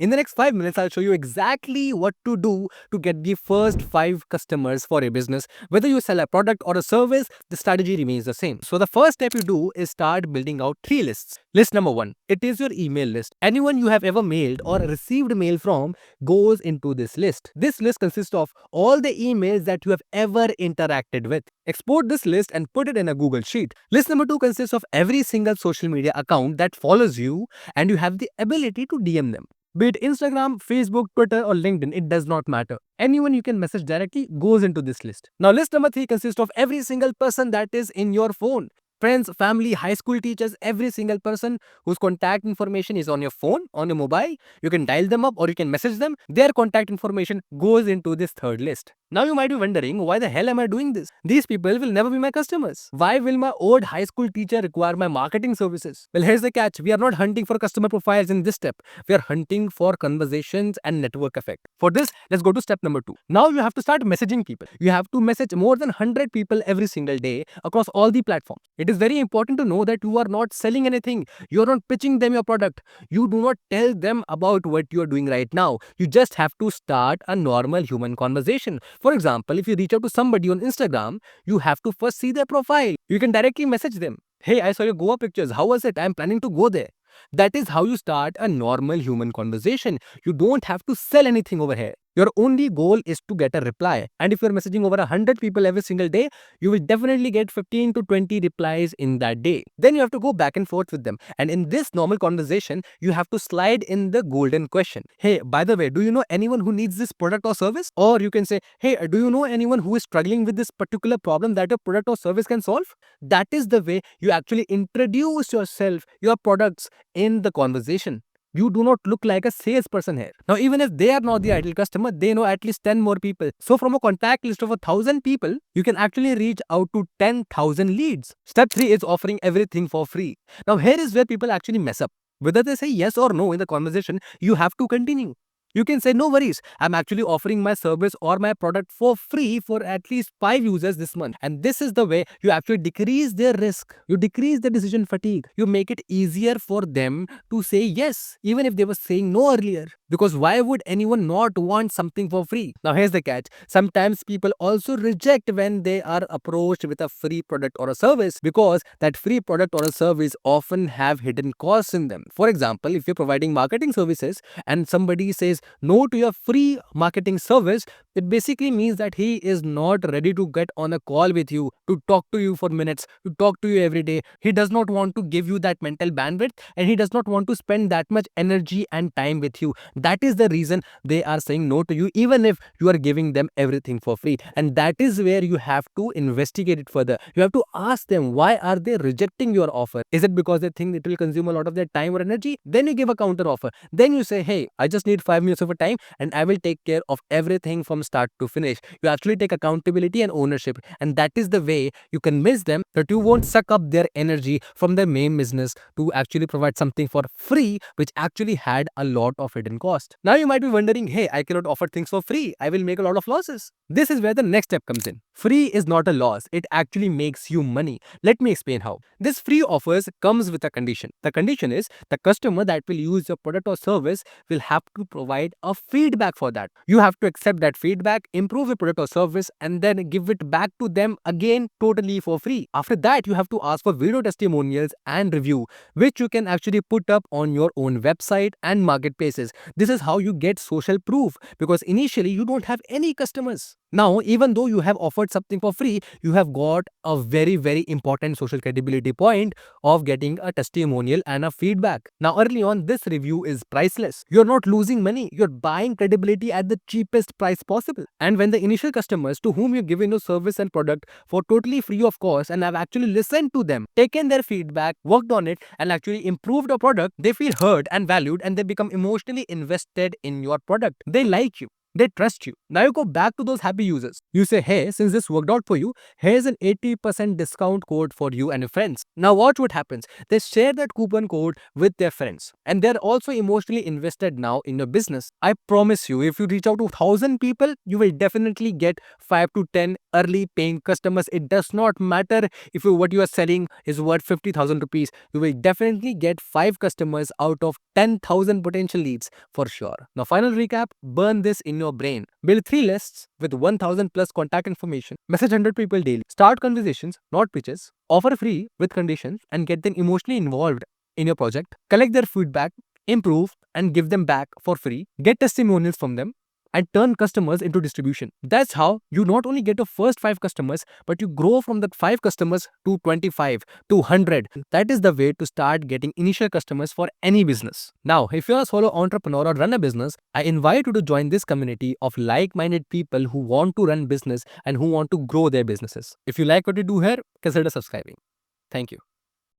In the next 5 minutes, I'll show you exactly what to do to get the first 5 customers for a business. Whether you sell a product or a service, the strategy remains the same. So the first step you do is start building out 3 lists. List number 1, it is your email list. Anyone you have ever mailed or received mail from goes into this list. This list consists of all the emails that you have ever interacted with. Export this list and put it in a Google Sheet. List number 2 consists of every single social media account that follows you and you have the ability to DM them. Be it Instagram, Facebook, Twitter, or LinkedIn, it does not matter. Anyone you can message directly goes into this list. Now, list number 3 consists of every single person that is in your phone. Friends, family, high school teachers, every single person whose contact information is on your phone, on your mobile. You can dial them up or you can message them. Their contact information goes into this third list. Now you might be wondering, why the hell am I doing this? These people will never be my customers. Why will my old high school teacher require my marketing services? Well, here's the catch. We are not hunting for customer profiles in this step. We are hunting for conversations and network effect. For this, let's go to step number 2. Now you have to start messaging people. You have to message more than 100 people every single day across all the platforms. It is very important to know that you are not selling anything. You are not pitching them your product. You do not tell them about what you are doing right now. You just have to start a normal human conversation. For example, if you reach out to somebody on Instagram, you have to first see their profile. You can directly message them. Hey, I saw your Goa pictures. How was it? I'm planning to go there. That is how you start a normal human conversation. You don't have to sell anything over here. Your only goal is to get a reply. And if you're messaging over 100 people every single day, you will definitely get 15 to 20 replies in that day. Then you have to go back and forth with them. And in this normal conversation, you have to slide in the golden question. Hey, by the way, do you know anyone who needs this product or service? Or you can say, hey, do you know anyone who is struggling with this particular problem that your product or service can solve? That is the way you actually introduce yourself, your products in the conversation. You do not look like a salesperson here. Now, even if they are not the ideal customer, they know at least 10 more people. So from a contact list of 1,000 people, you can actually reach out to 10,000 leads. Step 3 is offering everything for free. Now, here is where people actually mess up. Whether they say yes or no in the conversation, you have to continue. You can say, no worries, I'm actually offering my service or my product for free for at least 5 users this month. And this is the way you actually decrease their risk. You decrease the decision fatigue. You make it easier for them to say yes, even if they were saying no earlier. Because why would anyone not want something for free? Now here's the catch. Sometimes people also reject when they are approached with a free product or a service because that free product or a service often have hidden costs in them. For example, if you're providing marketing services and somebody says no to your free marketing service, it basically means that he is not ready to get on a call with you, to talk to you for minutes, to talk to you every day. He does not want to give you that mental bandwidth and he does not want to spend that much energy and time with you. That is the reason they are saying no to you, even if you are giving them everything for free. And that is where you have to investigate it further. You have to ask them, why are they rejecting your offer? Is it because they think it will consume a lot of their time or energy? Then you give a counter offer. Then you say, hey, I just need 5 minutes of a time and I will take care of everything from start to finish. You actually take accountability and ownership. And that is the way you convince them that you won't suck up their energy from their main business to actually provide something for free, which actually had a lot of hidden cost. Now you might be wondering, hey, I cannot offer things for free. I will make a lot of losses. This is where the next step comes in. Free is not a loss. It actually makes you money. Let me explain how. This free offers comes with a condition. The condition is the customer that will use your product or service will have to provide a feedback for that. You have to accept that feedback, improve your product or service, and then give it back to them again totally for free. After that, you have to ask for video testimonials and review, which you can actually put up on your own website and marketplaces. This is how you get social proof, because initially you don't have any customers. Now, even though you have offered something for free, you have got a very, very important social credibility point of getting a testimonial and a feedback. Now, early on, this review is priceless. You're not losing money. You're buying credibility at the cheapest price possible. And when the initial customers to whom you've given your service and product for totally free of cost and have actually listened to them, taken their feedback, worked on it, and actually improved your product, they feel heard and valued and they become emotionally invested in your product. They like you. They trust you. Now you go back to those happy users. You say, hey, since this worked out for you, here's an 80% discount code for you and your friends. Now what would happen? They share that coupon code with their friends, and they're also emotionally invested now in your business. I promise you, if you reach out to 1,000 people, you will definitely get 5 to 10 early paying customers. It does not matter if what you are selling is worth 50,000 rupees. You will definitely get 5 customers out of 10,000 potential leads for sure. Now, final recap, burn this in your brain. Build 3 lists with 1,000 plus contact information. Message 100 people daily. Start conversations, not pitches. Offer free with conditions and get them emotionally involved in your project. Collect their feedback, improve, and give them back for free. Get testimonials from them and turn customers into distribution. That's how you not only get your first 5 customers, but you grow from that 5 customers to 25 to 100. That is the way to start getting initial customers for any business. Now, if you're a solo entrepreneur or run a business, I invite you to join this community of like-minded people who want to run business and who want to grow their businesses. If you like what you do here, consider subscribing. Thank you.